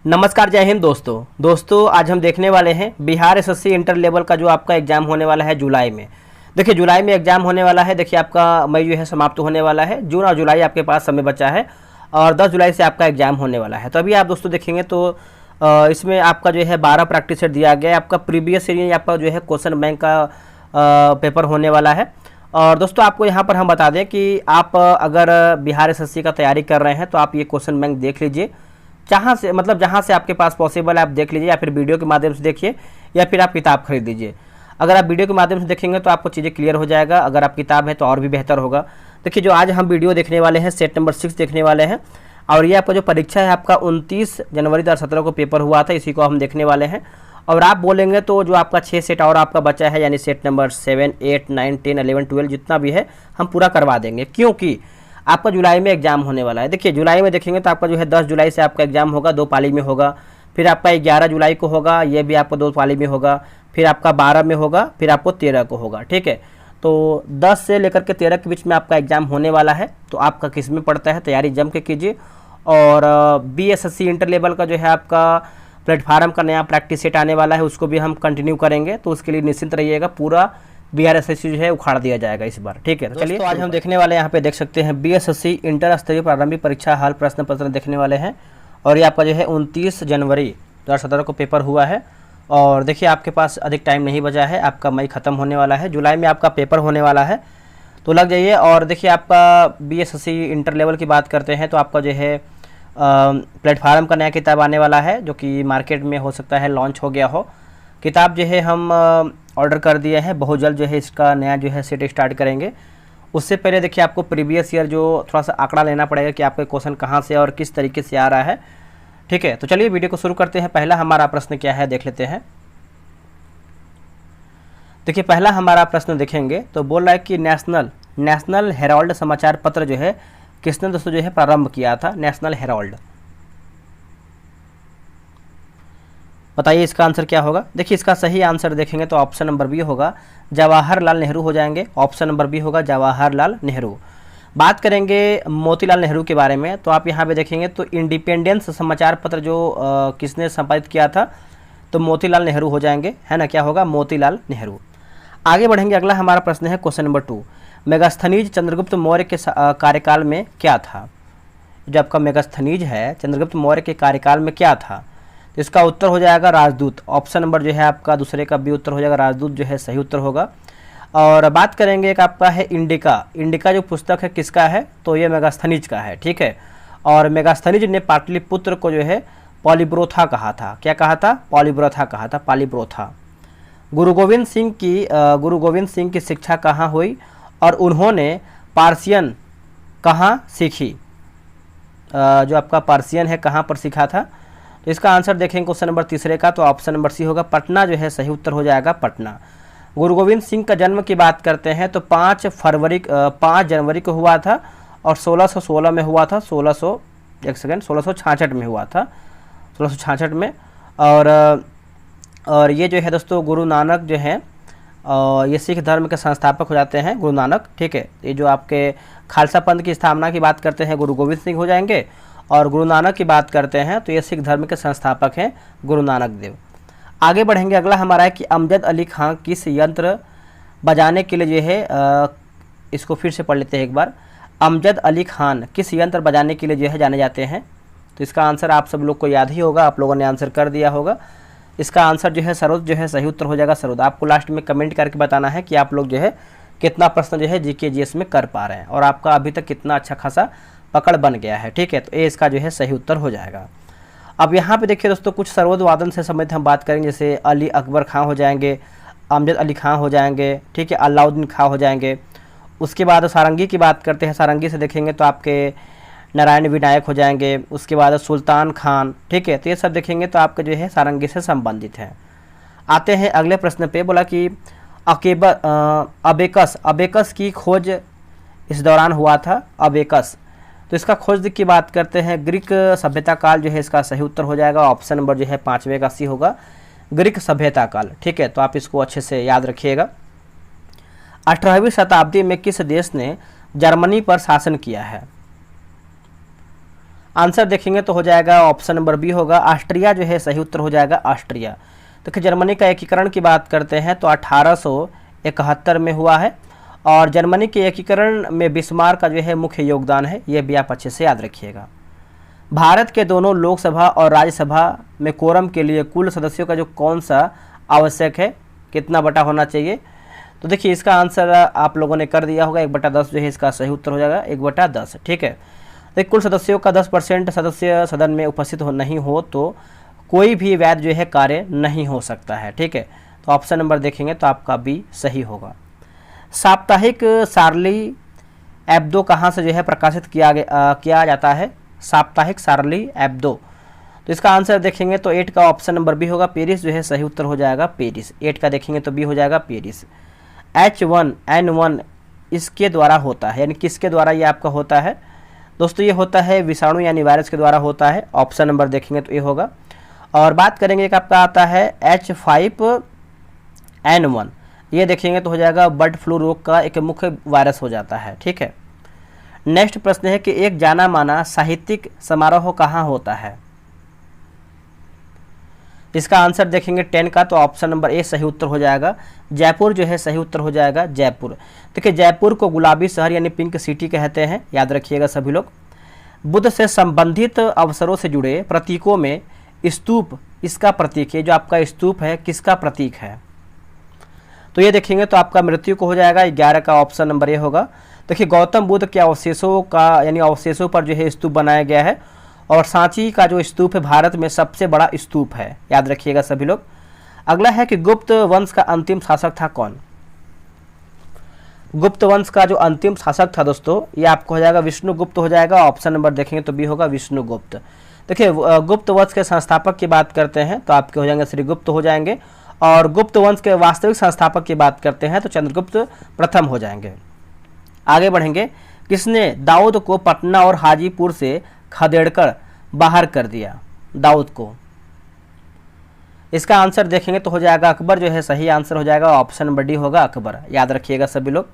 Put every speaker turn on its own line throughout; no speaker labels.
नमस्कार, जय हिंद दोस्तों आज हम देखने वाले हैं बिहार एसएससी इंटर लेवल का जो आपका एग्जाम होने वाला है जुलाई में। देखिए जुलाई में एग्जाम होने वाला है। देखिए आपका मई जो है समाप्त होने वाला है, जून और जुलाई आपके पास समय बचा है और 10 जुलाई से आपका एग्जाम होने वाला है। तो अभी आप दोस्तों देखेंगे तो इसमें आपका जो है 12 प्रैक्टिस सेट दिया गया है। आपका प्रीवियस ईयर आपका जो है क्वेश्चन बैंक का पेपर होने वाला है। और दोस्तों आपको यहाँ पर हम बता दें कि आप अगर बिहार एसएससी का तैयारी कर रहे हैं तो आप ये क्वेश्चन बैंक देख लीजिए, जहाँ से आपके पास पॉसिबल है आप देख लीजिए, या फिर वीडियो के माध्यम से देखिए या फिर आप किताब खरीद लीजिए। अगर आप वीडियो के माध्यम से देखेंगे तो आपको चीज़ें क्लियर हो जाएगा, अगर आप किताब है तो और भी बेहतर होगा। देखिए जो आज हम वीडियो देखने वाले हैं सेट नंबर 6 देखने वाले हैं, और ये आपका जो परीक्षा है आपका 29 जनवरी 2017 को पेपर हुआ था, इसी को हम देखने वाले हैं। और आप बोलेंगे तो जो आपका 6 सेट और आपका बचा है, यानी सेट नंबर 7, 8, 9, 10, 11, 12 जितना भी है हम पूरा करवा देंगे, क्योंकि आपका जुलाई में एग्जाम होने वाला है। देखिए जुलाई में देखेंगे तो आपका जो है 10 जुलाई से आपका एग्जाम होगा, 2 पाली में होगा। फिर आपका 11 जुलाई को होगा, ये भी आपको 2 पाली में होगा। फिर आपका 12 में होगा, फिर आपको 13 को होगा। ठीक है, तो 10 से लेकर के 13 के बीच में आपका एग्जाम होने वाला है। तो आपका किस में पड़ता है, तैयारी जम के कीजिए। और बीएसएससी इंटर लेवल का जो है आपका प्लेटफार्म का नया प्रैक्टिस सेट आने वाला है, उसको भी हम कंटिन्यू करेंगे, तो उसके लिए निश्चिंत रहिएगा। पूरा बिहार एसएससी जो है उखाड़ दिया जाएगा इस बार। ठीक है, तो चलिए आज हम देखने वाले हैं, यहाँ पे देख सकते हैं बीएसएससी इंटर स्तरीय प्रारंभिक परीक्षा हाल प्रश्न पत्र देखने वाले हैं। और ये आपका जो है 29 जनवरी 2017 को पेपर हुआ है। और देखिए आपके पास अधिक टाइम नहीं बचा है, आपका मई खत्म होने वाला है, जुलाई में आपका पेपर होने वाला है, तो लग जाइए। और देखिए आपका बीएसएससी इंटर लेवल की बात करते हैं तो आपका जो है प्लेटफार्म का नया किताब आने वाला है, जो कि मार्केट में हो सकता है लॉन्च हो गया हो। किताब जो है हम ऑर्डर कर दिए हैं, बहुत जल्द जो है इसका नया जो है सेट स्टार्ट करेंगे। उससे पहले देखिए आपको प्रीवियस ईयर जो थोड़ा सा आंकड़ा लेना पड़ेगा कि आपका क्वेश्चन कहाँ से और किस तरीके से आ रहा है। ठीक है, तो चलिए वीडियो को शुरू करते हैं। पहला हमारा प्रश्न क्या है देख लेते हैं। देखिए पहला हमारा प्रश्न देखेंगे तो बोल रहा है कि नेशनल हेराल्ड समाचार पत्र जो है किसने दोस्तों जो है प्रारंभ किया था। नेशनल हेराल्ड, बताइए इसका आंसर क्या होगा। देखिए इसका सही आंसर देखेंगे तो ऑप्शन नंबर बी होगा, जवाहरलाल नेहरू हो जाएंगे। ऑप्शन नंबर बी होगा जवाहरलाल नेहरू। बात करेंगे मोतीलाल नेहरू के बारे में, तो आप यहाँ पे देखेंगे तो इंडिपेंडेंस समाचार पत्र जो किसने संपादित किया था, तो मोतीलाल नेहरू हो जाएंगे, है ना। क्या होगा, मोतीलाल नेहरू। आगे बढ़ेंगे, अगला हमारा प्रश्न है क्वेश्चन नंबर 2, मेगास्थनीज चंद्रगुप्त मौर्य के कार्यकाल में क्या था। जो आपका मेगास्थनीज है चंद्रगुप्त मौर्य के कार्यकाल में क्या था, तो इसका उत्तर हो जाएगा राजदूत। ऑप्शन नंबर जो है आपका दूसरे का बी उत्तर हो जाएगा, राजदूत जो है सही उत्तर होगा। और बात करेंगे एक आपका है इंडिका जो पुस्तक है किसका है, तो ये मेगास्थनीज का है। ठीक है, और मेगास्थनीज ने पाटलिपुत्र को जो है पॉलीब्रोथा कहा था। क्या कहा था, पॉलीब्रोथा कहा था, पॉलीब्रोथा। गुरु गोविंद सिंह की शिक्षा कहाँ हुई और उन्होंने पार्सियन कहाँ सीखी। जो आपका पार्सियन है कहाँ पर सीखा था, तो इसका आंसर देखेंगे क्वेश्चन नंबर तीसरे का, तो ऑप्शन नंबर सी होगा, पटना जो है सही उत्तर हो जाएगा, पटना। गुरु गोविंद सिंह का जन्म की बात करते हैं तो 5 जनवरी को हुआ था और 1616 में हुआ था, 1666 में हुआ था, 1666 में। और ये जो है दोस्तों गुरु नानक जो हैं ये सिख धर्म के संस्थापक हो जाते हैं, गुरु नानक। ठीक है, ये जो आपके खालसा पंथ की स्थापना की बात करते हैं गुरु गोविंद सिंह हो जाएंगे, और गुरु नानक की बात करते हैं तो ये सिख धर्म के संस्थापक हैं गुरु नानक देव। आगे बढ़ेंगे, अगला हमारा है कि अमजद अली खां किस यंत्र बजाने के लिए जो है इसको फिर से पढ़ लेते हैं एक बार। अमजद अली खान किस यंत्र बजाने के लिए जो है जाने जाते हैं, तो इसका आंसर आप सब लोग को याद ही होगा, आप लोगों ने आंसर कर दिया होगा। इसका आंसर जो है सरोद जो है सही उत्तर हो जाएगा, सरोद। आपको लास्ट में कमेंट करके बताना है कि आप लोग जो है कितना प्रश्न जो है जीके जीएस में कर पा रहे हैं और आपका अभी तक कितना अच्छा खासा पकड़ बन गया है। ठीक है, तो ये इसका जो है सही उत्तर हो जाएगा। अब यहाँ पे देखिए दोस्तों कुछ सरोद वादन से संबंधित हम बात करेंगे, जैसे अली अकबर खां हो जाएंगे, अमजद अली खां हो जाएंगे, ठीक है, अलाउद्दीन खां हो जाएंगे। उसके बाद सारंगी की बात करते हैं, सारंगी से देखेंगे तो आपके नारायण विनायक हो जाएंगे। उसके बाद सुल्तान खान। ठीक है, तो ये सब देखेंगे तो आपके जो है सारंगी से संबंधित है। आते हैं अगले प्रश्न पे, बोला कि अबेकस की खोज इस दौरान हुआ था। अबेकस, तो इसका खोज की बात करते हैं ग्रीक सभ्यता काल जो है इसका सही उत्तर हो जाएगा। ऑप्शन नंबर जो है 5वें का सी होगा, ग्रीक सभ्यता काल। ठीक है, तो आप इसको अच्छे से याद रखिएगा। 18वीं शताब्दी में किस देश ने जर्मनी पर शासन किया है। आंसर देखेंगे तो हो जाएगा ऑप्शन नंबर बी होगा, ऑस्ट्रिया जो है सही उत्तर हो जाएगा, ऑस्ट्रिया। देखिए जर्मनी का एकीकरण की बात करते हैं तो 1871 में हुआ है, और जर्मनी के एकीकरण में बिस्मार्क का जो है मुख्य योगदान है, ये भी आप अच्छे से याद रखिएगा। भारत के दोनों लोकसभा और राज्यसभा में कोरम के लिए कुल सदस्यों का जो कौन सा आवश्यक है, कितना बटा होना चाहिए? तो देखिए इसका आंसर आप लोगों ने कर दिया होगा, 1/10 जो है इसका सही उत्तर हो जाएगा, 1/10। ठीक है, तो कुल सदस्यों का 10% सदस्य सदन में उपस्थित नहीं हो तो कोई भी वैध जो है कार्य नहीं हो सकता है। ठीक है, तो ऑप्शन नंबर देखेंगे तो आपका बी सही होगा। साप्ताहिक शार्ली एब्दो कहाँ से जो है प्रकाशित किया जाता है? साप्ताहिक शार्ली एब्दो, तो इसका आंसर देखेंगे तो 8 का ऑप्शन नंबर बी होगा, पेरिस जो है सही उत्तर हो जाएगा, पेरिस। 8 का देखेंगे तो बी हो जाएगा, पेरिस। H1N1 इसके द्वारा होता है, यानी किसके द्वारा ये आपका होता है दोस्तों? ये होता है विषाणु यानी वायरस के द्वारा होता है, ऑप्शन नंबर देखेंगे तो ये होगा। और बात करेंगे कि आपका आता है H5N1, ये देखेंगे तो हो जाएगा बर्ड फ्लू रोग का एक मुख्य वायरस हो जाता है। ठीक है, नेक्स्ट प्रश्न है कि एक जाना माना साहित्यिक समारोह कहाँ होता है? इसका आंसर देखेंगे 10 का, तो ऑप्शन नंबर ए सही उत्तर हो जाएगा, जयपुर जो है सही उत्तर हो जाएगा, जयपुर। देखिए जयपुर को गुलाबी शहर यानी पिंक सिटी कहते हैं, याद रखिएगा सभी लोग। बुद्ध से संबंधित अवसरों से जुड़े प्रतीकों में स्तूप इसका प्रतीक है, जो आपका स्तूप है किसका प्रतीक है? तो ये देखेंगे तो आपका मृत्यु को हो जाएगा, 11 का ऑप्शन नंबर ए होगा। देखिए गौतम बुद्ध के अवशेषों का यानी अवशेषों पर जो है स्तूप बनाया गया है, और सांची का जो स्तूप है भारत में सबसे बड़ा स्तूप है, याद रखिएगा सभी लोग। अगला है कि गुप्त वंश का अंतिम शासक था कौन? गुप्त वंश का जो अंतिम शासक था दोस्तों, ये आपको हो जाएगा विष्णुगुप्त हो जाएगा, ऑप्शन नंबर देखेंगे तो बी होगा, विष्णुगुप्त। देखिए गुप्त वंश के संस्थापक की बात करते हैं तो आपके हो जाएंगे श्रीगुप्त हो जाएंगे, और गुप्त वंश के वास्तविक संस्थापक की बात करते हैं तो चंद्रगुप्त प्रथम हो जाएंगे। आगे बढ़ेंगे, किसने दाऊद को पटना और हाजीपुर से खदेड़कर बाहर कर दिया? दाऊद को, इसका आंसर देखेंगे तो हो जाएगा अकबर जो है सही आंसर हो जाएगा, ऑप्शन नंबर डी होगा, अकबर। याद रखिएगा सभी लोग।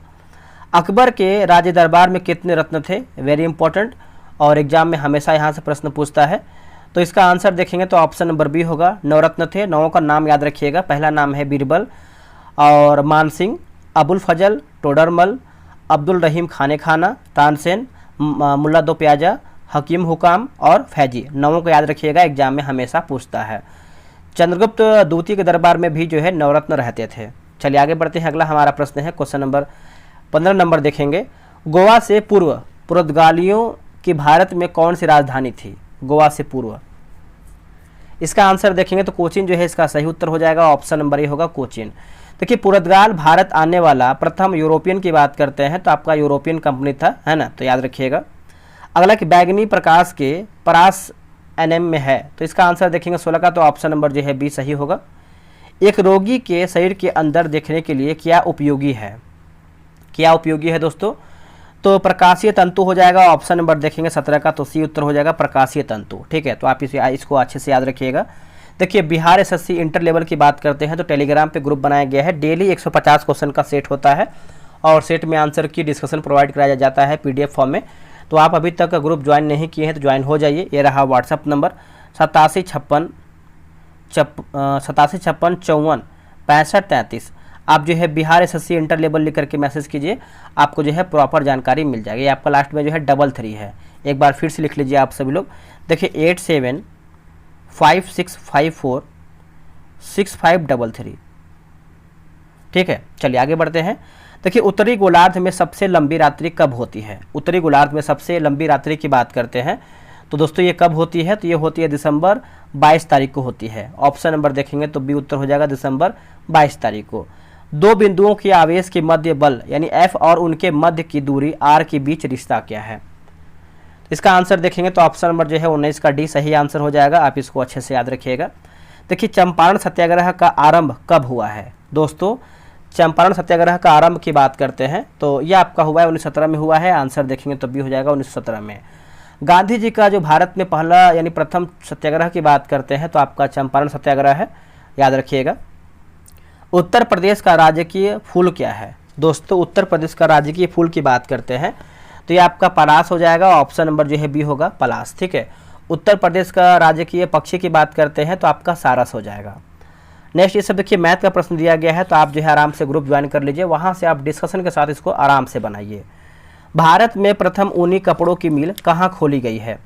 अकबर के राज दरबार में कितने रत्न थे? वेरी इंपॉर्टेंट, और एग्जाम में हमेशा यहाँ से प्रश्न पूछता है। तो इसका आंसर देखेंगे तो ऑप्शन नंबर बी होगा, 9 रत्न थे। 9 का नाम याद रखिएगा, पहला नाम है बीरबल, और मानसिंह, अबुल फजल, टोडरमल, अब्दुल रहीम खाने खाना, तानसेन, मुल्ला दो प्याजा, हकीम हुकाम और फैजी। 9 को याद रखिएगा, एग्जाम में हमेशा पूछता है। चंद्रगुप्त द्वितीय के दरबार में भी जो है 9 रत्न रहते थे। चलिए आगे बढ़ते हैं, अगला हमारा प्रश्न है क्वेश्चन नंबर 15 नंबर देखेंगे। गोवा से पूर्व पुर्तगालियों की भारत में कौन सी राजधानी थी? गोवा से पूर्व, इसका आंसर देखेंगे तो कोचीन जो है इसका सही उत्तर हो जाएगा, ऑप्शन नंबर ए होगा, कोचीन। देखिए पुर्तगाल भारत आने वाला प्रथम यूरोपियन की बात करते हैं तो आपका यूरोपियन कंपनी था, है ना, तो याद रखिएगा। अगला कि बैगनी प्रकाश के परास एनएम में है, तो इसका आंसर देखेंगे 16 का, तो ऑप्शन नंबर जो है बी सही होगा। एक रोगी के शरीर के अंदर देखने के लिए क्या उपयोगी है? क्या उपयोगी है दोस्तों? तो प्रकाशीय तंतु हो जाएगा, ऑप्शन नंबर देखेंगे 17 का, तो सी उत्तर हो जाएगा, प्रकाशीय तंतु। ठीक है, तो आप इसको अच्छे से याद रखिएगा। देखिए बिहार एसएससी इंटर लेवल की बात करते हैं तो टेलीग्राम पे ग्रुप बनाया गया है, डेली 150 क्वेश्चन का सेट होता है, और सेट में आंसर की डिस्कशन प्रोवाइड कराया जाता है पीडीएफ फॉर्म में। तो आप अभी तक ग्रुप ज्वाइन नहीं किए हैं तो ज्वाइन हो जाइए। ये रहा व्हाट्सअप नंबर 8756 54 6533। आप जो है बिहार एसएससी इंटर लेवल लिख करके मैसेज कीजिए, आपको जो है प्रॉपर जानकारी मिल जाएगी। ये आपका लास्ट में जो है 33 है, एक बार फिर से लिख लीजिए आप सभी लोग। देखिए 8756546533। ठीक है, चलिए आगे बढ़ते हैं। देखिए उत्तरी गोलार्ध में सबसे लंबी रात्रि कब होती है? उत्तरी गोलार्ध में सबसे लंबी रात्रि की बात करते हैं तो दोस्तों ये कब होती है? तो ये होती है दिसंबर 22 तारीख को होती है। ऑप्शन नंबर देखेंगे तो बी उत्तर हो जाएगा, दिसंबर 22 तारीख को। दो बिंदुओं के आवेश के मध्य बल यानी F और उनके मध्य की दूरी R के बीच रिश्ता क्या है? इसका आंसर देखेंगे तो ऑप्शन नंबर जो है 19 का डी सही आंसर हो जाएगा। आप इसको अच्छे से याद रखिएगा। देखिए चंपारण सत्याग्रह का आरंभ कब हुआ है? दोस्तों चंपारण सत्याग्रह का आरंभ की बात करते हैं तो यह आपका हुआ है 1917 में हुआ है। आंसर देखेंगे तो बी हो जाएगा 1917 में। गांधी जी का जो भारत में पहला यानी प्रथम सत्याग्रह की बात करते हैं तो आपका चंपारण सत्याग्रह है, याद रखिएगा। उत्तर प्रदेश का राजकीय फूल क्या है? दोस्तों उत्तर प्रदेश का राजकीय फूल की बात करते हैं तो ये आपका पलाश हो जाएगा, ऑप्शन नंबर जो है बी होगा पलाश। ठीक है, उत्तर प्रदेश का राजकीय पक्षी की बात करते हैं तो आपका सारस हो जाएगा। नेक्स्ट ये सब देखिए मैथ का प्रश्न दिया गया है, तो आप जो है आराम से ग्रुप ज्वाइन कर लीजिए, वहाँ से आप डिस्कशन के साथ इसको आराम से बनाइए। भारत में प्रथम ऊनी कपड़ों की मिल कहाँ खोली गई है?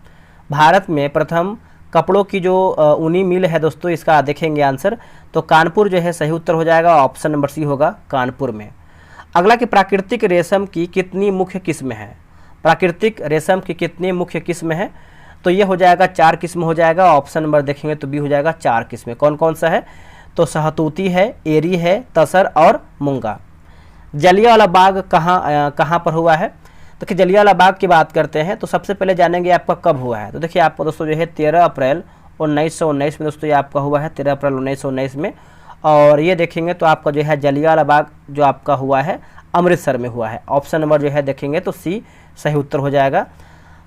भारत में प्रथम कपड़ों की जो ऊनी मिल है दोस्तों, इसका देखेंगे आंसर, तो कानपुर जो है सही उत्तर हो जाएगा, ऑप्शन नंबर सी होगा कानपुर में। अगला कि प्राकृतिक रेशम की कितनी मुख्य किस्म है? प्राकृतिक रेशम की कितनी मुख्य किस्म है? तो ये हो जाएगा 4 किस्म हो जाएगा, ऑप्शन नंबर देखेंगे तो बी हो जाएगा 4 किस्में। कौन कौन सा है? तो सहतूती है, एरी है, तसर और मूंगा। जलियांवाला बाग कहाँ पर हुआ है? देखिए जलियांवाला बाग की बात करते हैं तो सबसे पहले जानेंगे आपका कब हुआ है। तो देखिए आपका दोस्तों जो है 13 अप्रैल 1919 में दोस्तों ये आपका हुआ है, 13 अप्रैल 1919 में। और ये देखेंगे तो आपका जो है जलियांवाला बाग जो आपका हुआ है अमृतसर में हुआ है, ऑप्शन नंबर जो है देखेंगे तो सी सही उत्तर हो जाएगा।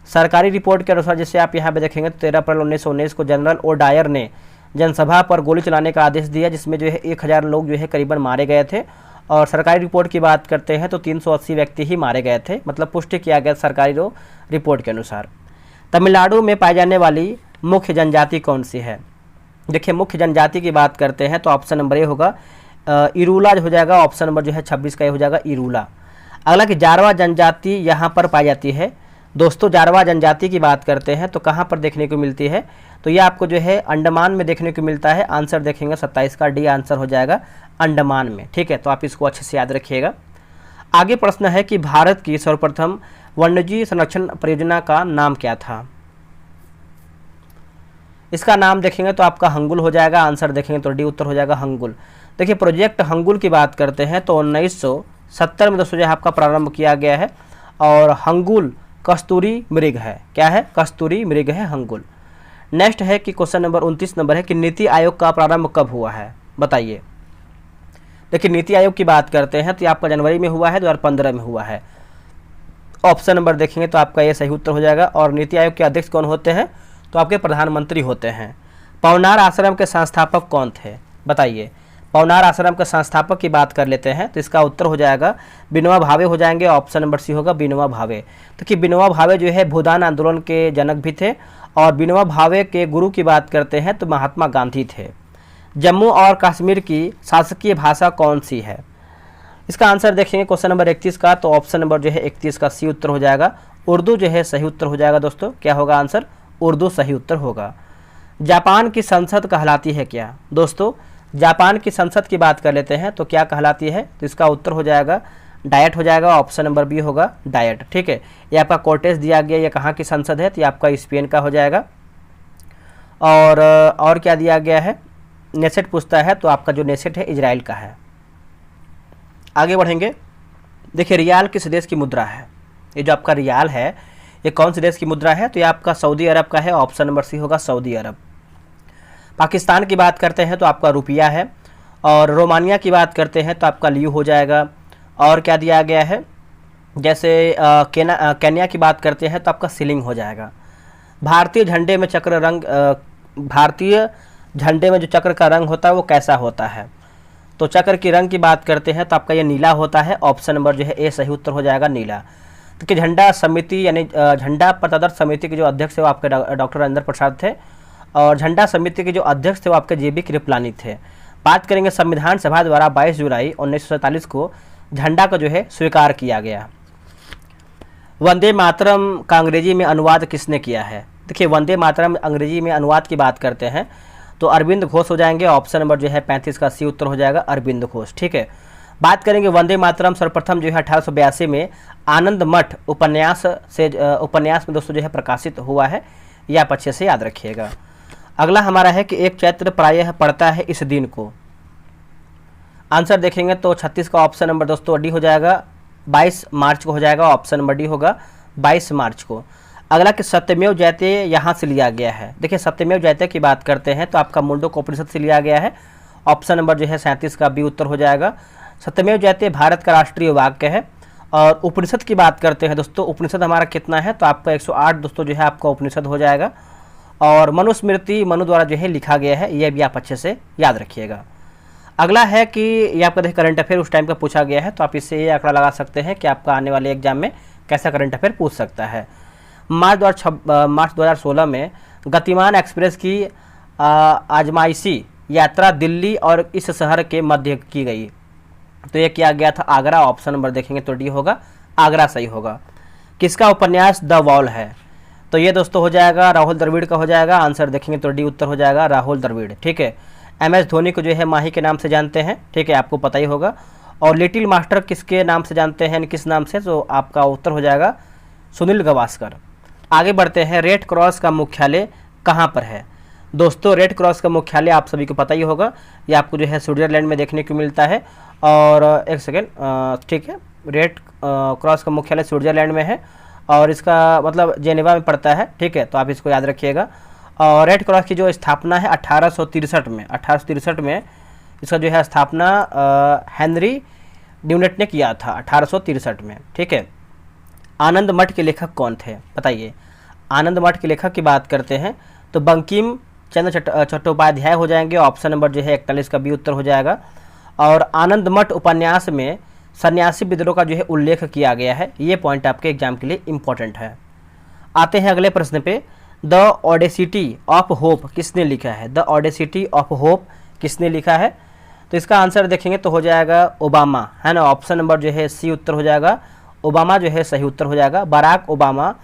सरकारी रिपोर्ट के अनुसार जैसे आप यहाँ पे देखेंगे तो 13 अप्रैल 1919 को जनरल ओ डायर ने जनसभा पर गोली चलाने का आदेश दिया, जिसमें जो है 1000 लोग जो है करीबन मारे गए थे। और सरकारी रिपोर्ट की बात करते हैं तो 380 व्यक्ति ही मारे गए थे, मतलब पुष्टि किया गया सरकारी रिपोर्ट के अनुसार। तमिलनाडु में पाई जाने वाली मुख्य जनजाति कौन सी है? देखिए मुख्य जनजाति की बात करते हैं तो ऑप्शन नंबर ए होगा इरूला हो जाएगा, ऑप्शन नंबर जो है 26 का ये हो जाएगा इरूला। अगला कि जारवा जनजाति यहाँ पर पाई जाती है। दोस्तों जारवा जनजाति की बात करते हैं तो कहाँ पर देखने को मिलती है? तो ये आपको जो है अंडमान में देखने को मिलता है, आंसर देखेंगे 27 का डी आंसर हो जाएगा अंडमान में। ठीक है, तो आप इसको अच्छे से याद रखिएगा। आगे प्रश्न है कि भारत की सर्वप्रथम वन्यजीव संरक्षण परियोजना का नाम क्या था? इसका नाम देखेंगे तो आपका हंगुल हो जाएगा, आंसर देखेंगे तो डी उत्तर हो जाएगा हंगुल। देखिए प्रोजेक्ट हंगुल की बात करते हैं तो 1970 में दोस्तों जो है आपका प्रारंभ किया गया है। और हंगुल कस्तूरी मृग है, क्या है? कस्तूरी मृग है हंगुल। नेक्स्ट है कि क्वेश्चन नंबर 29 नंबर है कि नीति आयोग का प्रारंभ कब हुआ है? बताइए। देखिए नीति आयोग की बात करते हैं तो आपका जनवरी में हुआ है, 2015 में हुआ है, ऑप्शन नंबर देखेंगे तो आपका ये सही उत्तर हो जाएगा। और नीति आयोग के अध्यक्ष कौन होते हैं? तो आपके प्रधानमंत्री होते हैं। पवनार आश्रम के संस्थापक कौन थे? बताइए। पवनार आश्रम के संस्थापक की बात कर लेते हैं तो इसका उत्तर हो जाएगा विनोबा भावे हो जाएंगे, ऑप्शन नंबर सी होगा विनोबा भावे। तो कि विनोबा भावे जो है भूदान आंदोलन के जनक भी थे। और विनोबा भावे के गुरु की बात करते हैं तो महात्मा गांधी थे। जम्मू और कश्मीर की शासकीय भाषा कौन सी है? इसका आंसर देखेंगे क्वेश्चन नंबर 31 का, तो ऑप्शन नंबर जो है 31 का सी उत्तर हो जाएगा। उर्दू जो है सही उत्तर हो जाएगा दोस्तों, क्या होगा आंसर? उर्दू सही उत्तर होगा। जापान की संसद कहलाती है क्या? दोस्तों जापान की संसद की बात कर लेते हैं तो क्या कहलाती है? तो इसका उत्तर हो जाएगा डायट हो जाएगा, ऑप्शन नंबर बी होगा डायट। ठीक है, ये आपका कोर्टेस दिया गया, ये कहाँ की संसद है? तो ये आपका स्पेन का हो जाएगा। और क्या दिया गया है? नेसेट पूछता है तो आपका जो नेसेट है इजराइल का है। आगे बढ़ेंगे। देखिए रियाल किस देश की मुद्रा है? ये जो आपका रियाल है ये कौन से देश की मुद्रा है? तो ये आपका सऊदी अरब का है, ऑप्शन नंबर सी होगा सऊदी अरब। पाकिस्तान की बात करते हैं तो आपका रुपया है। और रोमानिया की बात करते हैं तो आपका लियू हो जाएगा। और क्या दिया गया है? जैसे केन्या की बात करते हैं तो आपका सिलिंग हो जाएगा। भारतीय झंडे में भारतीय झंडे में जो चक्र का रंग होता है वो कैसा होता है? तो चक्र की रंग की बात करते हैं तो आपका ये नीला होता है, ऑप्शन नंबर जो है ए सही उत्तर हो जाएगा नीला। तो झंडा समिति यानी झंडा पदार्थ समिति के जो अध्यक्ष थे वो आपके डॉक्टर राजेंद्र प्रसाद थे। और झंडा समिति के जो अध्यक्ष थे वो आपके JB कृपलानी थे। बात करेंगे संविधान सभा द्वारा 22 जुलाई 1947 को झंडा को जो है स्वीकार किया गया। वंदे मातरम का अंग्रेजी में अनुवाद किसने किया है? देखिए वंदे मातरम अंग्रेजी में अनुवाद की बात करते हैं तो अरविंद घोष हो जाएंगे, ऑप्शन नंबर जो है 35 का सी उत्तर हो जाएगा अरविंद घोष। ठीक है, बात करेंगे वंदे मातरम सर्वप्रथम जो है 1882 में आनंद मठ उपन्यास में दोस्तों जो है प्रकाशित हुआ है, यह आप अच्छे से याद रखिएगा। अगला हमारा है कि एक चैत्र प्रायः पड़ता है इस दिन को। आंसर देखेंगे तो 36 का ऑप्शन नंबर दोस्तों डी हो जाएगा, 22 मार्च को हो जाएगा, ऑप्शन नंबर डी होगा 22 मार्च को। अगला कि सत्यमेव जयते यहाँ से लिया गया है। देखिए सत्यमेव जयते की बात करते हैं तो आपका मुंडक उपनिषद से लिया गया है, ऑप्शन नंबर जो है 37 का बी उत्तर हो जाएगा। सत्यमेव जयते भारत का राष्ट्रीय वाक्य है। और उपनिषद की बात करते हैं दोस्तों, उपनिषद हमारा कितना है? तो आपका 108 दोस्तों जो है आपका उपनिषद हो जाएगा। और मनुस्मृति मनु द्वारा जो है लिखा गया है, यह भी आप अच्छे से याद रखिएगा। अगला है कि ये आपका देखिए करंट अफेयर उस टाइम का पूछा गया है तो आप इससे ये आंकड़ा लगा सकते हैं कि आपका आने वाले एग्जाम में कैसा करंट अफेयर पूछ सकता है। मार्च 2016 में गतिमान एक्सप्रेस की आजमाइशी यात्रा दिल्ली और इस शहर के मध्य की गई। तो ये किया गया था आगरा। ऑप्शन नंबर देखेंगे तो डी होगा, आगरा सही होगा। किसका उपन्यास द वॉल है? तो ये दोस्तों हो जाएगा राहुल द्रविड़ का हो जाएगा। आंसर देखेंगे तो डी उत्तर हो जाएगा राहुल द्रविड़। ठीक है। MS धोनी को जो है माही के नाम से जानते हैं। ठीक है, आपको पता ही होगा। और लिटिल मास्टर किसके नाम से जानते हैं, किस नाम से? तो आपका उत्तर हो जाएगा सुनील गावस्कर। आगे बढ़ते हैं। रेड क्रॉस का मुख्यालय कहाँ पर है? दोस्तों रेड क्रॉस का मुख्यालय आप सभी को पता ही होगा, ये आपको जो है स्विट्जरलैंड में देखने को मिलता है। और एक सेकेंड, ठीक है, रेड क्रॉस का मुख्यालय स्विट्जरलैंड में है और इसका मतलब जेनेवा में पड़ता है। ठीक है, तो आप इसको याद रखिएगा। और रेड क्रॉस की जो स्थापना है 1863 में इसका जो है स्थापना हेनरी ड्यूनेट ने किया था 1863 में। ठीक है। आनंद मठ के लेखक कौन थे बताइए? आनंद मठ के लेखक की बात करते हैं तो बंकिम चंद्र चट्टोपाध्याय हो जाएंगे। ऑप्शन नंबर जो है 41 का बी उत्तर हो जाएगा। और आनंद मठ उपन्यास में सन्यासी विद्रोह का जो है उल्लेख किया गया है। ये पॉइंट आपके एग्जाम के लिए इम्पोर्टेंट है। आते हैं अगले प्रश्न पे। द ऑडेसिटी ऑफ होप किसने लिखा है? द ऑडेसिटी ऑफ होप किसने लिखा है? तो इसका आंसर देखेंगे तो हो जाएगा ओबामा, है ना। ऑप्शन नंबर जो है सी उत्तर हो जाएगा, ओबामा जो है सही उत्तर हो जाएगा। बराक ओबामा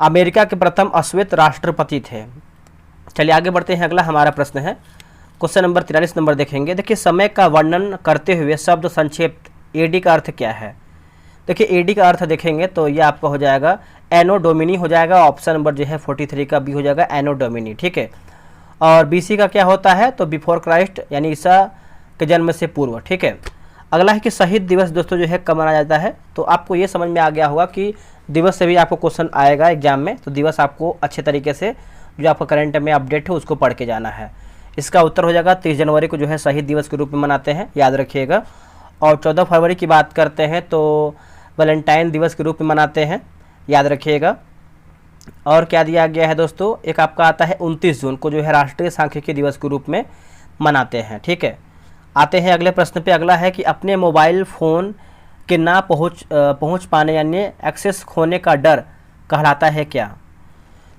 अमेरिका के प्रथम अश्वेत राष्ट्रपति थे। चलिए आगे बढ़ते हैं। अगला हमारा प्रश्न है क्वेश्चन नंबर 43 नंबर देखेंगे। देखिए समय का वर्णन करते हुए शब्द संक्षेप एडी का अर्थ क्या है? देखिए एडी का अर्थ देखेंगे तो ये आपका हो जाएगा एनो डोमिनी हो जाएगा। ऑप्शन नंबर जो है 43 का बी हो जाएगा एनो डोमिनी। ठीक है। और BC का क्या होता है? तो बिफोर क्राइस्ट, यानी ईसा के जन्म से पूर्व। ठीक है। अगला है कि शहीद दिवस दोस्तों जो है कब मनाया जाता है? तो आपको ये समझ में आ गया होगा कि दिवस से भी आपको क्वेश्चन आएगा एग्जाम में, तो दिवस आपको अच्छे तरीके से जो आपका करंट में अपडेट है उसको पढ़ के जाना है। इसका उत्तर हो जाएगा 30 जनवरी को जो है शहीद दिवस के रूप में मनाते हैं, याद रखिएगा। और 14 फरवरी की बात करते हैं तो वैलेंटाइन दिवस के रूप में मनाते हैं, याद रखिएगा। और क्या दिया गया है दोस्तों? एक आपका आता है 29 जून को जो है राष्ट्रीय सांख्यिकी दिवस के रूप में मनाते हैं। ठीक है। आते हैं अगले प्रश्न पे। अगला है कि अपने मोबाइल फ़ोन के ना पहुँच पाने यानी एक्सेस खोने का डर कहलाता है क्या?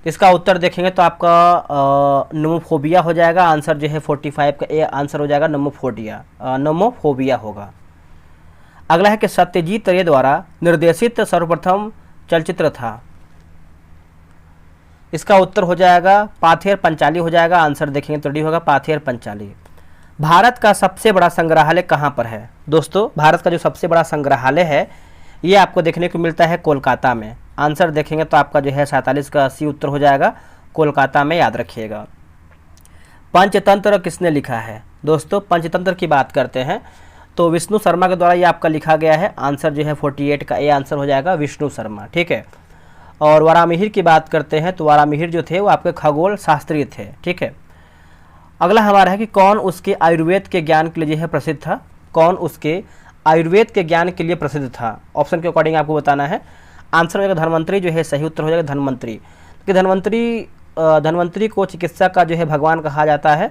इसका उत्तर देखेंगे तो आपका नोमोफोबिया हो जाएगा। आंसर जो है 45 का ए आंसर हो जाएगा नोमोफोबिया होगा। अगला है कि सत्यजीत रे द्वारा निर्देशित सर्वप्रथम चलचित्र था। इसका उत्तर हो जाएगा पाथेर पंचाली हो जाएगा। आंसर देखेंगे तो डी होगा पाथेर पंचाली। भारत का सबसे बड़ा संग्रहालय कहाँ पर है? दोस्तों भारत का जो सबसे बड़ा संग्रहालय है ये आपको देखने को मिलता है कोलकाता में। आंसर देखेंगे तो आपका जो है 47 का सी उत्तर हो जाएगा कोलकाता में, याद रखिएगा। पंचतंत्र किसने लिखा है? दोस्तों पंचतंत्र की बात करते हैं तो विष्णु शर्मा के द्वारा ये आपका लिखा गया है। आंसर जो है 48 का ए आंसर हो जाएगा विष्णु शर्मा। ठीक है। और वारामिहिर की बात करते हैं तो वारामिहिर जो थे वो आपके खगोल शास्त्री थे। ठीक है। अगला हमारा है कि कौन उसके आयुर्वेद के ज्ञान के लिए जो है प्रसिद्ध था? कौन उसके आयुर्वेद के ज्ञान के लिए प्रसिद्ध था? ऑप्शन के अकॉर्डिंग आपको बताना है। आंसर हो जाएगा धन्वंतरी जो है सही उत्तर हो जाएगा धन्वंतरी। कि धन्वंतरी को चिकित्सा का जो है भगवान कहा जाता है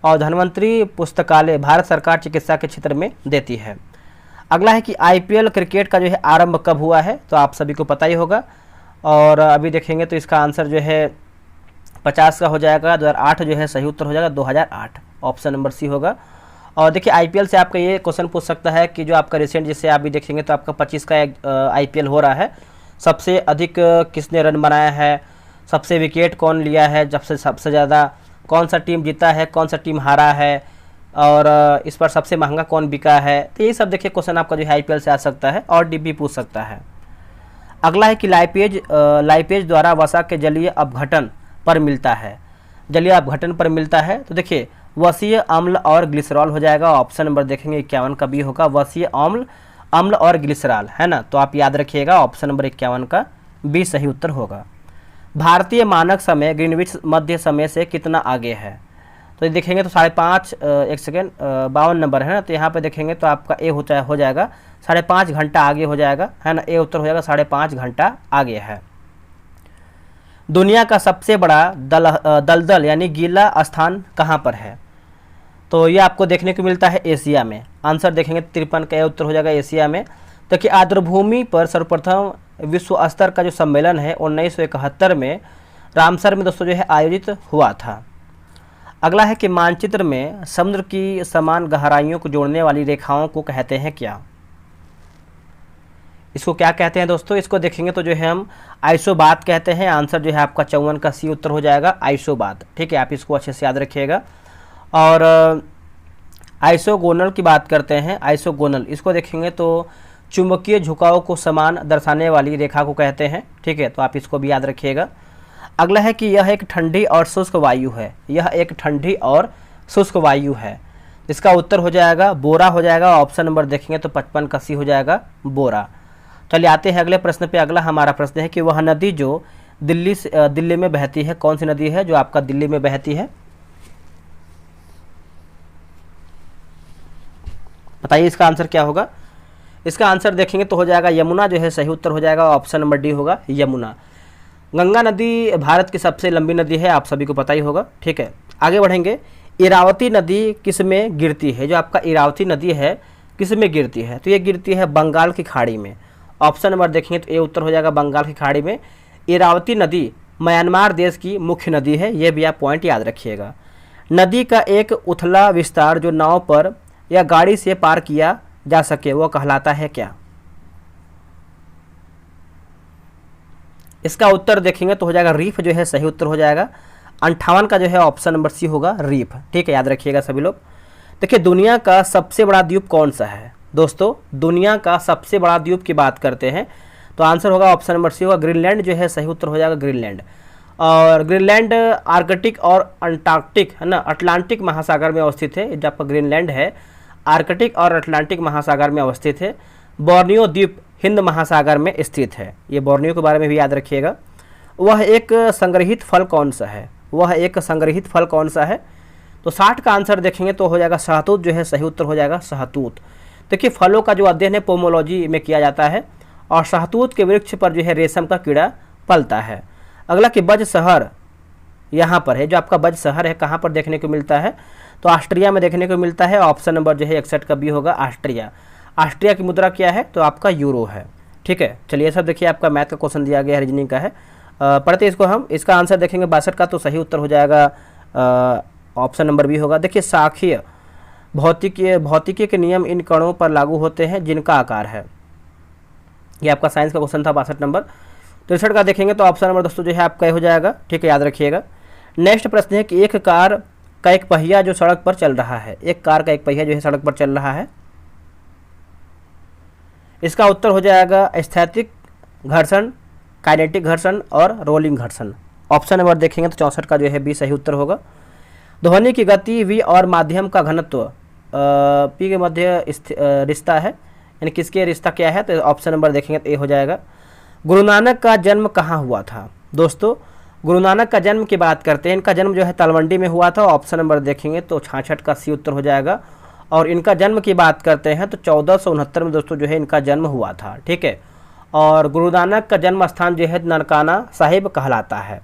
और धन्वंतरी पुस्तकालय भारत सरकार चिकित्सा के क्षेत्र में देती है। अगला है कि IPL क्रिकेट का जो है आरंभ कब हुआ है? तो आप सभी को पता ही होगा। और अभी देखेंगे तो इसका आंसर जो है 50 का हो जाएगा 2008 जो है सही उत्तर हो जाएगा 2008। ऑप्शन नंबर सी होगा। और देखिए IPL से आपका ये क्वेश्चन पूछ सकता है कि जो आपका रिसेंट जिससे आप भी देखेंगे तो आपका 25 का IPL हो रहा है, सबसे अधिक किसने रन बनाया है, सबसे विकेट कौन लिया है, सबसे ज़्यादा कौन सा टीम जीता है, कौन सा टीम हारा है, और इस पर सबसे महंगा कौन बिका है। तो ये सब देखिए क्वेश्चन आपका जो है IPL से आ सकता है और DP पूछ सकता है। अगला है कि लाइपेज द्वारा वसा के जलीय अपघटन पर मिलता है। जलीय अपघटन पर मिलता है तो देखिए वसीय अम्ल और ग्लिसरॉल हो जाएगा। ऑप्शन नंबर देखेंगे 51 का बी होगा वसीय अम्ल और ग्लिसरॉल, है ना। तो आप याद रखिएगा ऑप्शन नंबर 51 का बी सही उत्तर होगा। भारतीय मानक समय ग्रीनविच मध्य समय से कितना आगे है? तो देखेंगे तो 5.5 एक सेकेंड 52 नंबर है ना। तो यहाँ पे देखेंगे तो आपका ए हो जाएगा 5.5 घंटा आगे हो जाएगा, है ना। ए उत्तर हो जाएगा 5.5 घंटा आगे है। दुनिया का सबसे बड़ा दलदल यानी गीला स्थान कहाँ पर है? तो ये आपको देखने को मिलता है एशिया में। आंसर देखेंगे 53 का उत्तर हो जाएगा एशिया में। तो कि आर्द्रभूमि पर सर्वप्रथम विश्व स्तर का जो सम्मेलन है 1971 में रामसर में दोस्तों जो है आयोजित हुआ था। अगला है कि मानचित्र में समुद्र की समान गहराइयों को जोड़ने वाली रेखाओं को कहते हैं क्या? इसको क्या कहते हैं दोस्तों? इसको देखेंगे तो जो है हम आइसोबात कहते हैं। आंसर जो है आपका 54 का सी उत्तर हो जाएगा, आइसोबात। ठीक है, आप इसको अच्छे से याद रखिएगा। और आइसोगोनल की बात करते हैं। आइसोगोनल इसको देखेंगे तो चुंबकीय झुकाव को समान दर्शाने वाली रेखा को कहते हैं। ठीक है, तो आप इसको भी याद रखिएगा। अगला है कि यह एक ठंडी और शुष्क वायु है। यह एक ठंडी और शुष्क वायु है। इसका उत्तर हो जाएगा बोरा हो जाएगा। ऑप्शन नंबर देखेंगे तो 55 का सी हो जाएगा, बोरा। चलिए आते हैं अगले प्रश्न पे। अगला हमारा प्रश्न है कि वह नदी जो दिल्ली में बहती है, कौन सी नदी है जो आपका दिल्ली में बहती है? बताइए इसका आंसर क्या होगा? इसका आंसर देखेंगे तो हो जाएगा यमुना जो है सही उत्तर हो जाएगा। ऑप्शन नंबर डी होगा, यमुना। गंगा नदी भारत की सबसे लंबी नदी है, आप सभी को पता ही होगा। ठीक है, आगे बढ़ेंगे। इरावती नदी किस में गिरती है? जो आपका इरावती नदी है किस में गिरती है? तो ये गिरती है बंगाल की खाड़ी में। ऑप्शन नंबर देखेंगे तो ये उत्तर हो जाएगा बंगाल की खाड़ी में। इरावती नदी म्यांमार देश की मुख्य नदी है, ये भी आप पॉइंट याद रखिएगा। नदी का एक उथला विस्तार जो नाव पर या गाड़ी से पार किया जा सके वो कहलाता है क्या? इसका उत्तर देखेंगे तो हो जाएगा रीफ जो है सही उत्तर हो जाएगा। 58 का जो है ऑप्शन नंबर सी होगा, रीफ। ठीक है, याद रखिएगा सभी लोग। देखिए दुनिया का सबसे बड़ा द्वीप कौन सा है? दोस्तों दुनिया का सबसे बड़ा द्वीप की बात करते हैं तो आंसर होगा ऑप्शन नंबर सी होगा, ग्रीनलैंड जो है सही उत्तर हो जाएगा, ग्रीनलैंड। और ग्रीनलैंड आर्कटिक और अंटार्कटिक है ना, अटलांटिक महासागर में अवस्थित है। जो आपका ग्रीनलैंड है आर्कटिक और अटलांटिक महासागर में अवस्थित है। बोर्नियो द्वीप हिंद महासागर में स्थित है। ये बोर्नियो के बारे में भी याद रखिएगा। वह एक संग्रहित फल कौन सा है? वह एक संग्रहित फल कौन सा है? तो 60 का आंसर देखेंगे तो हो जाएगा शहतूत जो है सही उत्तर हो जाएगा, शहतूत। देखिए फलों का जो अध्ययन है पोमोलॉजी में किया जाता है और शहतूत के वृक्ष पर जो है रेशम का कीड़ा पलता है। अगला कि बज शहर यहाँ पर है। जो आपका बज शहर है कहाँ पर देखने को मिलता है? तो ऑस्ट्रिया में देखने को मिलता है। ऑप्शन नंबर जो है 61 का बी होगा, ऑस्ट्रिया। ऑस्ट्रिया की मुद्रा क्या है? तो आपका यूरो है। ठीक है, चलिए सब देखिए आपका मैथ का क्वेश्चन दिया गया है, रीजनिंग का है। पढ़ते इसको हम। इसका आंसर देखेंगे 62 का, तो सही उत्तर हो जाएगा ऑप्शन नंबर बी होगा। देखिए शाखीय भौतिकी के नियम इन कणों पर लागू होते हैं जिनका आकार है। ये आपका साइंस का क्वेश्चन था 62 नंबर। 63 का देखेंगे तो ऑप्शन नंबर दोस्तों जो है आपका हो जाएगा। ठीक है, याद रखिएगा। नेक्स्ट प्रश्न है कि एक कार का एक पहिया जो सड़क पर चल रहा है, एक कार का एक पहिया जो है सड़क पर चल रहा है, इसका उत्तर हो जाएगा स्थैतिक घर्षण, काइनेटिक घर्षण और रोलिंग घर्षण। ऑप्शन नंबर देखेंगे तो 64 का जो है बी सही उत्तर होगा। ध्वनि की गति v और माध्यम का घनत्व p के मध्य रिश्ता है, यानी किसके रिश्ता क्या है? तो ऑप्शन नंबर देखेंगे तो ए हो जाएगा। गुरु नानक का जन्म कहाँ हुआ था? दोस्तों गुरु नानक का जन्म की बात करते हैं। इनका जन्म जो है तलवंडी में हुआ था। ऑप्शन नंबर देखेंगे तो 66 का सी उत्तर हो जाएगा। और इनका जन्म की बात करते हैं तो 1469 में दोस्तों जो है इनका जन्म हुआ था। ठीक है, और गुरु नानक का जन्म स्थान जो है ननकाना साहिब कहलाता है।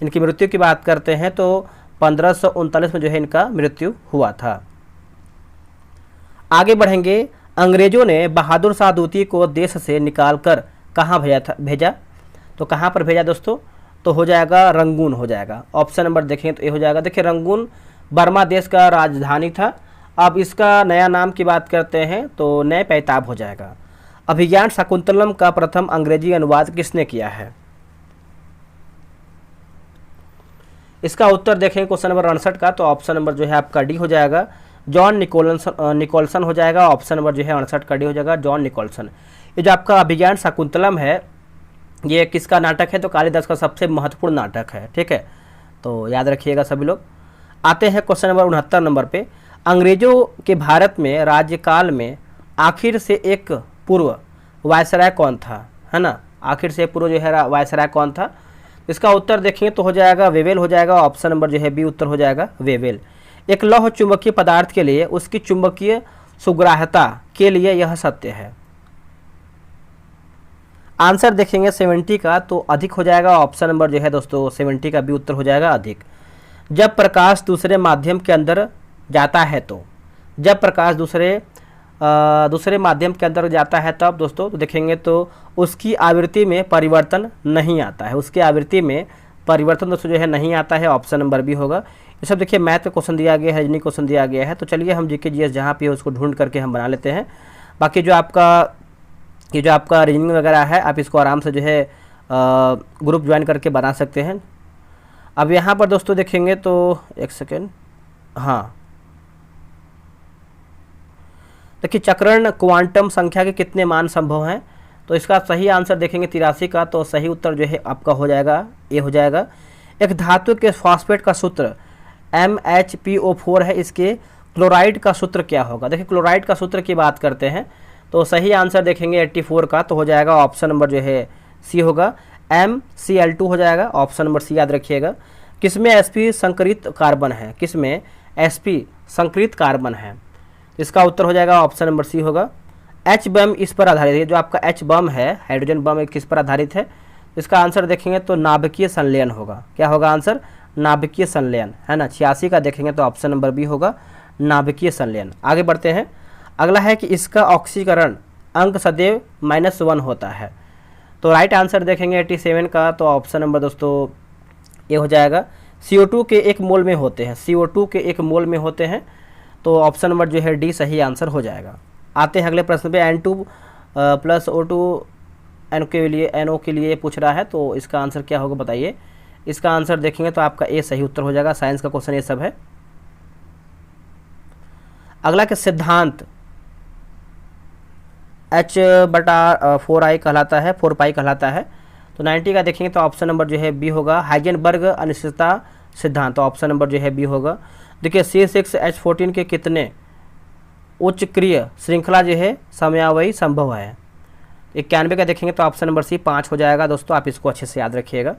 इनकी मृत्यु की बात करते हैं तो 1539 में जो है इनका मृत्यु हुआ था। आगे बढ़ेंगे। अंग्रेजों ने बहादुर शाह द्वितीय को देश से निकालकर कहाँ भेजा? तो कहाँ पर भेजा दोस्तों? तो हो जाएगा रंगून हो जाएगा। ऑप्शन नंबर देखेंगे तो ये हो जाएगा। देखिए रंगून बर्मा देश का राजधानी था। अब इसका नया नाम की बात करते हैं तो नए पैताब हो जाएगा। अभिज्ञान शाकुंतलम का प्रथम अंग्रेजी अनुवाद किसने किया है? इसका उत्तर देखें क्वेश्चन नंबर 68 का, तो ऑप्शन नंबर जो है आपका डी हो जाएगा, जॉन निकोलसन हो जाएगा। ऑप्शन नंबर जो है 68 का डी हो जाएगा, जॉन निकोलसन। ये जो आपका अभिज्ञान शाकुंतलम है ये किसका नाटक है? तो कालिदास का सबसे महत्वपूर्ण नाटक है। ठीक है, तो याद रखिएगा सभी लोग। आते हैं क्वेश्चन नंबर 69 नंबर पे। अंग्रेजों के भारत में राज्यकाल में आखिर से एक पूर्व वायसराय कौन था? है ना, आखिर से पूर्व जो है वायसराय कौन था? इसका उत्तर देखेंगे तो हो जाएगा वेवेल हो जाएगा। ऑप्शन नंबर जो है बी उत्तर हो जाएगा, वेवेल। एक लौह चुंबकीय पदार्थ के लिए उसकी चुंबकीय सुग्राह्यता के लिए यह सत्य है। आंसर देखेंगे 70 का, तो अधिक हो जाएगा। ऑप्शन नंबर जो है दोस्तों 70 का बी उत्तर हो जाएगा, अधिक। जब प्रकाश दूसरे माध्यम के अंदर जाता है तो, जब प्रकाश दूसरे दूसरे माध्यम के अंदर जाता है तब दोस्तों तो देखेंगे तो उसकी आवृत्ति में परिवर्तन नहीं आता है, उसकी आवृत्ति में परिवर्तन दोस्तों जो है नहीं आता है। ऑप्शन नंबर बी होगा। ये सब देखिए मैथ का क्वेश्चन दिया गया है, रीजनिंग क्वेश्चन दिया गया है। तो चलिए हम जीके जीएस जहाँ पे है उसको ढूंढ करके हम बना लेते हैं। बाकी जो आपका ये जो आपका रीजनिंग वगैरह है आप इसको आराम से जो है ग्रुप ज्वाइन करके बना सकते हैं। अब यहाँ पर दोस्तों देखेंगे तो एक सेकेंड, हाँ देखिए चक्रण क्वांटम संख्या के कितने मान संभव हैं, तो इसका सही आंसर देखेंगे 83 का। तो सही उत्तर जो है आपका हो जाएगा ए हो जाएगा। एक धातु के फॉस्फेट का सूत्र MHPO4 है, इसके क्लोराइड का सूत्र क्या होगा। देखिए क्लोराइड का सूत्र की बात करते हैं तो सही आंसर देखेंगे 84 का, तो हो जाएगा ऑप्शन नंबर जो है सी होगा, MCl2 हो जाएगा। ऑप्शन नंबर सी याद रखिएगा। किसमें sp संकरित कार्बन है, किसमें sp संकरित कार्बन है, इसका उत्तर हो जाएगा ऑप्शन नंबर सी होगा। H बम इस पर आधारित है, जो आपका H बम है हाइड्रोजन बम किस पर आधारित है, इसका आंसर देखेंगे तो नाभिकीय संलयन होगा। क्या होगा आंसर, नाभिकीय संलयन है ना। 86 का देखेंगे तो ऑप्शन नंबर बी होगा, नाभिकीय संलयन। आगे बढ़ते हैं। अगला है कि इसका ऑक्सीकरण अंक सदैव -1 होता है, तो राइट आंसर देखेंगे 87 का, तो ऑप्शन नंबर दोस्तों ये हो जाएगा। CO2 के 1 मोल में होते हैं, CO2 के 1 मोल में होते हैं, तो ऑप्शन नंबर जो है डी सही आंसर हो जाएगा। आते हैं अगले प्रश्न पे। N2 + O2 NO के लिए पूछ रहा है, तो इसका आंसर क्या होगा बताइए। इसका आंसर देखेंगे तो आपका ए सही उत्तर हो जाएगा। साइंस का क्वेश्चन ये सब है। अगला के सिद्धांत H/4I कहलाता है, 4 पाई कहलाता है, तो 90 का देखेंगे तो ऑप्शन नंबर जो है बी होगा। हाइजेनबर्ग अनिश्चितता सिद्धांत, तो ऑप्शन नंबर जो है बी होगा। देखिए C6H14 के कितने उच्चक्रिय श्रृंखला जो है समयावयी संभव है। 91 का देखेंगे तो ऑप्शन नंबर सी 5 हो जाएगा। दोस्तों आप इसको अच्छे से याद रखिएगा।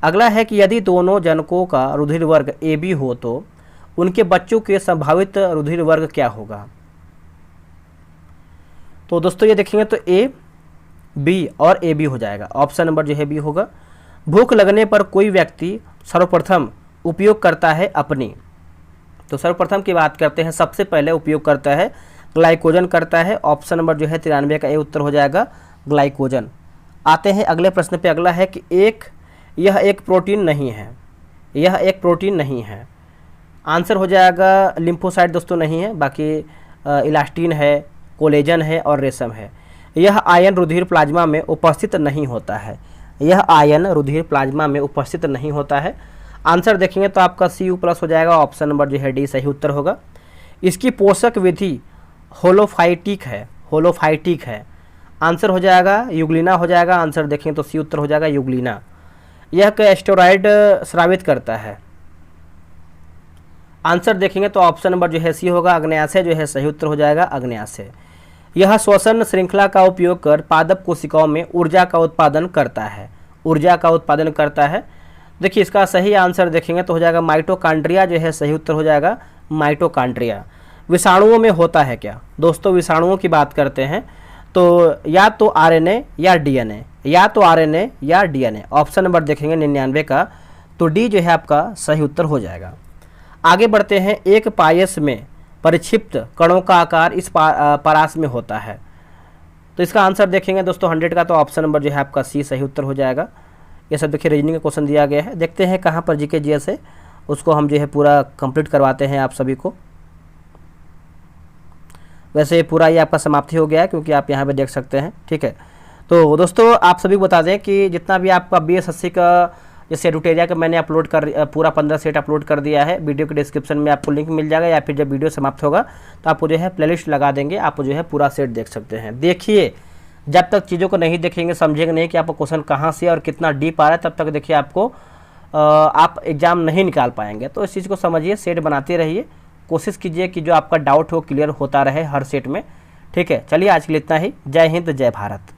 अगला है कि यदि दोनों जनकों का रुधिर वर्ग AB हो तो उनके बच्चों के संभावित रुधिर वर्ग क्या होगा। तो दोस्तों ये देखेंगे तो A, B और AB हो जाएगा। ऑप्शन नंबर जो है बी होगा। भूख लगने पर कोई व्यक्ति सर्वप्रथम उपयोग करता है अपनी, तो सर्वप्रथम की बात करते हैं, सबसे पहले उपयोग करता है ग्लाइकोजन करता है। ऑप्शन नंबर जो है 93 का ए उत्तर हो जाएगा, ग्लाइकोजन। आते हैं अगले प्रश्न पे। अगला है कि यह एक प्रोटीन नहीं है, यह एक प्रोटीन नहीं है। आंसर हो जाएगा लिम्फोसाइट दोस्तों नहीं है, बाकी इलास्टिन है, कोलेजन है और रेशम है। यह आयन रुधिर प्लाज्मा में उपस्थित नहीं होता है, यह आयन रुधिर प्लाज्मा में उपस्थित नहीं होता है। आंसर देखेंगे तो आपका Cu+ हो जाएगा। ऑप्शन नंबर जो है डी सही उत्तर होगा। इसकी पोषक विधि होलोफाइटिक है, होलोफाइटिक है। आंसर हो जाएगा यूग्लिना हो जाएगा। आंसर देखेंगे तो सी उत्तर हो जाएगा यूग्लिना। यह स्टेरॉइड स्रावित करता है। आंसर देखेंगे तो ऑप्शन नंबर जो है सी होगा, अग्न्याशय जो है सही उत्तर हो जाएगा, अग्न्याशय। यह श्वसन श्रृंखला का उपयोग कर पादप कोशिकाओं में ऊर्जा का उत्पादन करता है, ऊर्जा का उत्पादन करता है। देखिए इसका सही आंसर देखेंगे तो हो जाएगा माइटोकॉन्ड्रिया जो है सही उत्तर हो जाएगा, माइटोकॉन्ड्रिया। विषाणुओं में होता है क्या दोस्तों, विषाणुओं की बात करते हैं तो या तो RNA या DNA, या तो RNA या DNA। ऑप्शन नंबर देखेंगे 99 का, तो डी जो है आपका सही उत्तर हो जाएगा। आगे बढ़ते हैं। एक पायस में परिक्षिप्त कणों का आकार इस परास में होता है, तो इसका आंसर देखेंगे दोस्तों 100 का, तो ऑप्शन नंबर जो है आपका सी सही उत्तर हो जाएगा। ये सब देखिए रीजनिंग का क्वेश्चन दिया गया है। देखते हैं कहाँ पर जीके जीएस है, उसको हम जो है पूरा कंप्लीट करवाते हैं आप सभी को। वैसे पूरा ये आपका समाप्ति हो गया है क्योंकि आप यहाँ पे देख सकते हैं, ठीक है। तो दोस्तों आप सभी को बता दें कि जितना भी आपका BSSC का जैसे एडुटेरिया का मैंने अपलोड कर पूरा 15 सेट अपलोड कर दिया है। वीडियो के डिस्क्रिप्शन में आपको लिंक मिल जाएगा, या फिर जब वीडियो समाप्त होगा तो आपको जो है प्लेलिस्ट लगा देंगे, आप जो है पूरा सेट देख सकते हैं। देखिए जब तक चीज़ों को नहीं देखेंगे, समझेंगे नहीं कि आपका क्वेश्चन कहाँ से और कितना डीप आ रहा है, तब तक देखिए आपको आप एग्ज़ाम नहीं निकाल पाएंगे। तो इस चीज़ को समझिए, सेट बनाते रहिए, कोशिश कीजिए कि जो आपका डाउट हो क्लियर होता रहे हर सेट में, ठीक है। चलिए आज के लिए इतना ही। जय हिंद, जय भारत।